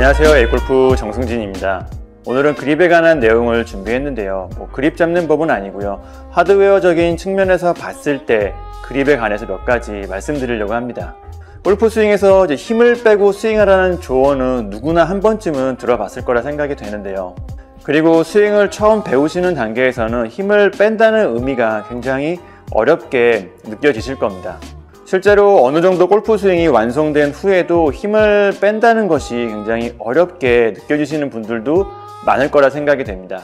안녕하세요. 에이골프 정승진입니다. 오늘은 그립에 관한 내용을 준비했는데요. 그립 잡는 법은 아니고요. 하드웨어적인 측면에서 봤을 때 그립에 관해서 몇 가지 말씀드리려고 합니다. 골프 스윙에서 힘을 빼고 스윙하라는 조언은 누구나 한 번쯤은 들어봤을 거라 생각이 되는데요. 그리고 스윙을 처음 배우시는 단계에서는 힘을 뺀다는 의미가 굉장히 어렵게 느껴지실 겁니다. 실제로 어느 정도 골프 스윙이 완성된 후에도 힘을 뺀다는 것이 굉장히 어렵게 느껴지시는 분들도 많을 거라 생각이 됩니다.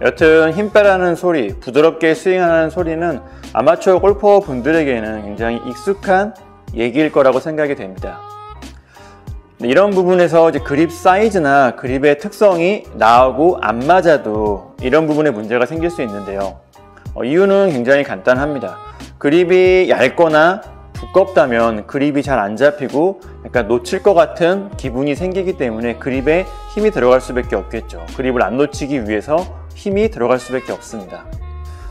여튼 힘 빼라는 소리, 부드럽게 스윙하는 소리는 아마추어 골퍼 분들에게는 굉장히 익숙한 얘기일 거라고 생각이 됩니다. 이런 부분에서 그립 사이즈나 그립의 특성이 나하고 안 맞아도 이런 부분에 문제가 생길 수 있는데요. 이유는 굉장히 간단합니다. 그립이 얇거나 두껍다면 그립이 잘 안 잡히고 약간 놓칠 것 같은 기분이 생기기 때문에 그립에 힘이 들어갈 수밖에 없겠죠. 그립을 안 놓치기 위해서 힘이 들어갈 수밖에 없습니다.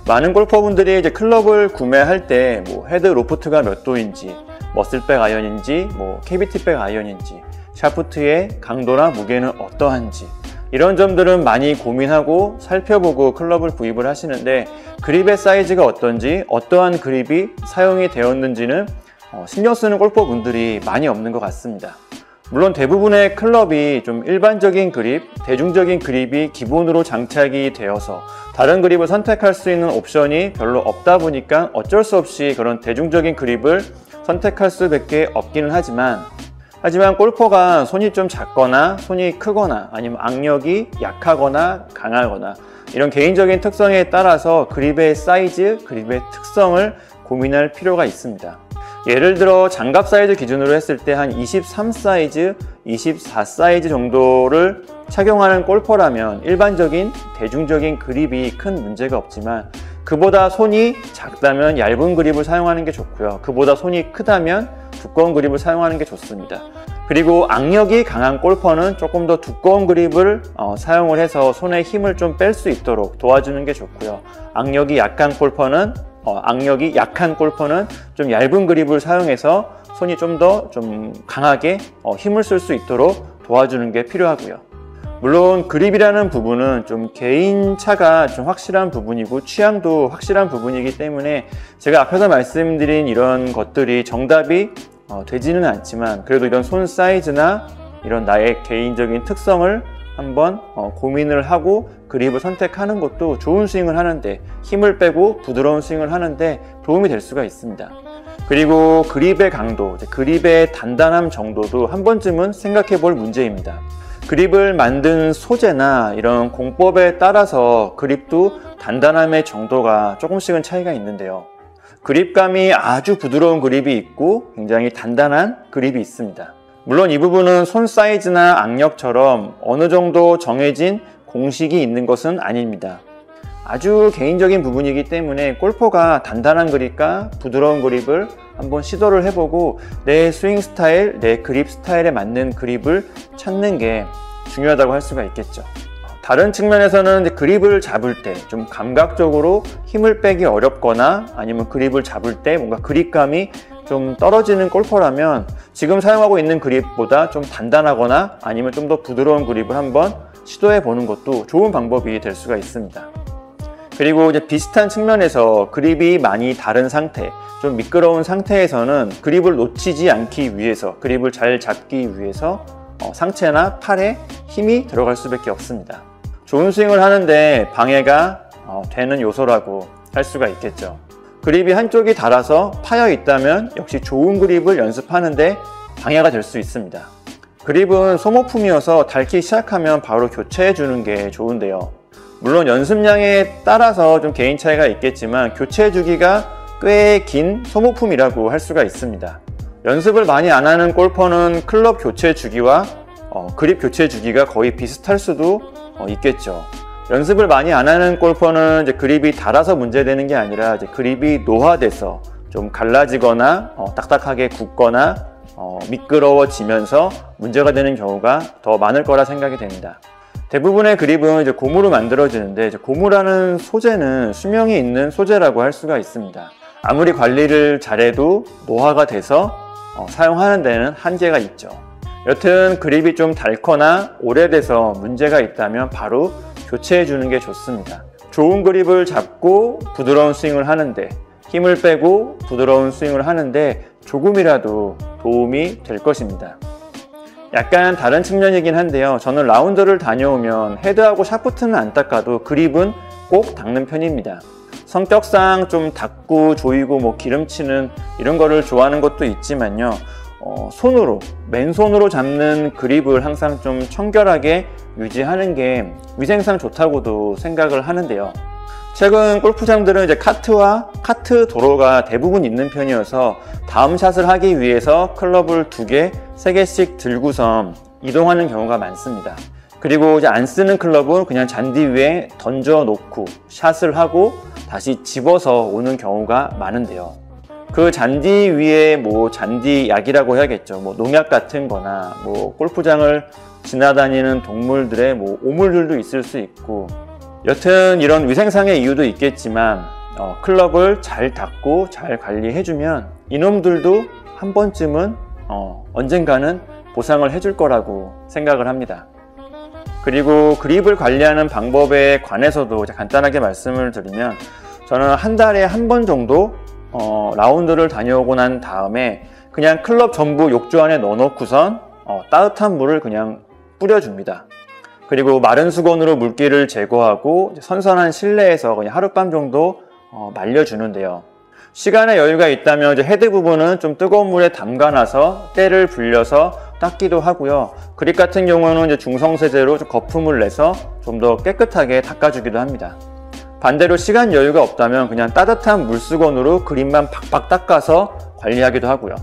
많은 골퍼분들이 클럽을 구매할 때 헤드 로프트가 몇 도인지, 머슬백 아이언인지, 캐비티백 아이언인지, 샤프트의 강도나 무게는 어떠한지 이런 점들은 많이 고민하고 살펴보고 클럽을 구입을 하시는데 그립의 사이즈가 어떤지, 어떠한 그립이 사용이 되었는지는 신경 쓰는 골퍼분들이 많이 없는 것 같습니다. 물론 대부분의 클럽이 좀 일반적인 그립, 대중적인 그립이 기본으로 장착이 되어서 다른 그립을 선택할 수 있는 옵션이 별로 없다 보니까 어쩔 수 없이 그런 대중적인 그립을 선택할 수밖에 없기는 하지만 골퍼가 손이 좀 작거나 손이 크거나 아니면 악력이 약하거나 강하거나 이런 개인적인 특성에 따라서 그립의 사이즈, 그립의 특성을 고민할 필요가 있습니다. 예를 들어 장갑 사이즈 기준으로 했을 때 한 23 사이즈, 24 사이즈 정도를 착용하는 골퍼라면 일반적인 대중적인 그립이 큰 문제가 없지만 그보다 손이 작다면 얇은 그립을 사용하는 게 좋고요. 그보다 손이 크다면 두꺼운 그립을 사용하는 게 좋습니다. 그리고 악력이 강한 골퍼는 조금 더 두꺼운 그립을 사용을 해서 손에 힘을 좀 뺄 수 있도록 도와주는 게 좋고요. 악력이 약한 골퍼는 좀 얇은 그립을 사용해서 손이 좀 더 강하게 힘을 쓸 수 있도록 도와주는 게 필요하고요. 물론 그립이라는 부분은 좀 개인차가 좀 확실한 부분이고 취향도 확실한 부분이기 때문에 제가 앞에서 말씀드린 이런 것들이 정답이 되지는 않지만 그래도 이런 손 사이즈나 이런 나의 개인적인 특성을 한번 고민을 하고 그립을 선택하는 것도 좋은 스윙을 하는데 힘을 빼고 부드러운 스윙을 하는데 도움이 될 수가 있습니다. 그리고 그립의 강도, 그립의 단단함 정도도 한 번쯤은 생각해 볼 문제입니다. 그립을 만든 소재나 이런 공법에 따라서 그립도 단단함의 정도가 조금씩은 차이가 있는데요. 그립감이 아주 부드러운 그립이 있고 굉장히 단단한 그립이 있습니다. 물론 이 부분은 손 사이즈나 악력처럼 어느 정도 정해진 공식이 있는 것은 아닙니다. 아주 개인적인 부분이기 때문에 골퍼가 단단한 그립과 부드러운 그립을 한번 시도를 해보고 내 스윙 스타일, 내 그립 스타일에 맞는 그립을 찾는 게 중요하다고 할 수가 있겠죠. 다른 측면에서는 그립을 잡을 때 좀 감각적으로 힘을 빼기 어렵거나 아니면 그립을 잡을 때 뭔가 그립감이 좀 떨어지는 골퍼라면 지금 사용하고 있는 그립보다 좀 단단하거나 아니면 좀 더 부드러운 그립을 한번 시도해 보는 것도 좋은 방법이 될 수가 있습니다. 그리고 비슷한 측면에서 그립이 많이 다른 상태, 좀 미끄러운 상태에서는 그립을 놓치지 않기 위해서, 그립을 잘 잡기 위해서 상체나 팔에 힘이 들어갈 수밖에 없습니다. 좋은 스윙을 하는데 방해가 되는 요소라고 할 수가 있겠죠. 그립이 한쪽이 닳아서 파여 있다면 역시 좋은 그립을 연습하는데 방해가 될 수 있습니다. 그립은 소모품이어서 닳기 시작하면 바로 교체해 주는 게 좋은데요. 물론 연습량에 따라서 좀 개인 차이가 있겠지만 교체 주기가 꽤 긴 소모품이라고 할 수가 있습니다. 연습을 많이 안 하는 골퍼는 클럽 교체 주기와 그립 교체 주기가 거의 비슷할 수도 있겠죠. 연습을 많이 안 하는 골퍼는 그립이 닳아서 문제되는 게 아니라 그립이 노화돼서 좀 갈라지거나 딱딱하게 굳거나 미끄러워지면서 문제가 되는 경우가 더 많을 거라 생각이 됩니다. 대부분의 그립은 고무로 만들어지는데 고무라는 소재는 수명이 있는 소재라고 할 수가 있습니다. 아무리 관리를 잘해도 노화가 돼서 사용하는 데는 한계가 있죠. 여튼 그립이 좀 닳거나 오래돼서 문제가 있다면 바로 교체해 주는 게 좋습니다. 좋은 그립을 잡고 부드러운 스윙을 하는데, 힘을 빼고 부드러운 스윙을 하는데 조금이라도 도움이 될 것입니다. 약간 다른 측면이긴 한데요. 저는 라운드를 다녀오면 헤드하고 샤프트는 안 닦아도 그립은 꼭 닦는 편입니다. 성격상 좀 닦고 조이고 뭐 기름치는 이런 거를 좋아하는 것도 있지만요. 손으로, 맨손으로 잡는 그립을 항상 좀 청결하게 유지하는 게 위생상 좋다고도 생각을 하는데요. 최근 골프장들은 이제 카트 도로가 대부분 있는 편이어서 다음 샷을 하기 위해서 클럽을 2개, 3개씩 들고선 이동하는 경우가 많습니다. 그리고 이제 안 쓰는 클럽은 그냥 잔디 위에 던져 놓고 샷을 하고 다시 집어서 오는 경우가 많은데요. 그 잔디 위에 뭐 잔디 약이라고 해야겠죠. 뭐 농약 같은 거나 뭐 골프장을 지나다니는 동물들의 뭐 오물들도 있을 수 있고, 여튼 이런 위생상의 이유도 있겠지만 클럽을 잘 닦고 잘 관리해주면 이놈들도 한 번쯤은 언젠가는 보상을 해줄 거라고 생각을 합니다. 그리고 그립을 관리하는 방법에 관해서도 간단하게 말씀을 드리면, 저는 한 달에 한 번 정도 라운드를 다녀오고 난 다음에 그냥 클럽 전부 욕조 안에 넣어놓고선 따뜻한 물을 그냥 뿌려줍니다. 그리고 마른 수건으로 물기를 제거하고 선선한 실내에서 그냥 하룻밤 정도 말려주는데요. 시간에 여유가 있다면 이제 헤드 부분은 좀 뜨거운 물에 담가놔서 때를 불려서 닦기도 하고요. 그립 같은 경우는 이제 중성세제로 좀 거품을 내서 좀 더 깨끗하게 닦아주기도 합니다. 반대로 시간 여유가 없다면 그냥 따뜻한 물수건으로 그립만 박박 닦아서 관리하기도 하고요.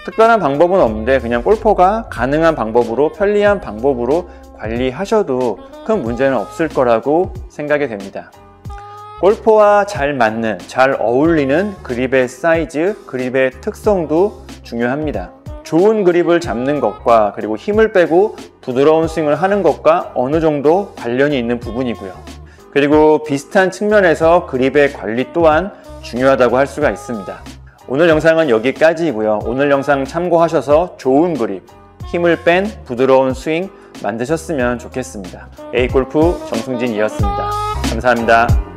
특별한 방법은 없는데 그냥 골퍼가 가능한 방법으로, 편리한 방법으로 관리하셔도 큰 문제는 없을 거라고 생각이 됩니다. 골퍼와 잘 맞는, 잘 어울리는 그립의 사이즈, 그립의 특성도 중요합니다. 좋은 그립을 잡는 것과 그리고 힘을 빼고 부드러운 스윙을 하는 것과 어느 정도 관련이 있는 부분이고요. 그리고 비슷한 측면에서 그립의 관리 또한 중요하다고 할 수가 있습니다. 오늘 영상은 여기까지이고요. 오늘 영상 참고하셔서 좋은 그립, 힘을 뺀 부드러운 스윙 만드셨으면 좋겠습니다. A골프 정승진이었습니다. 감사합니다.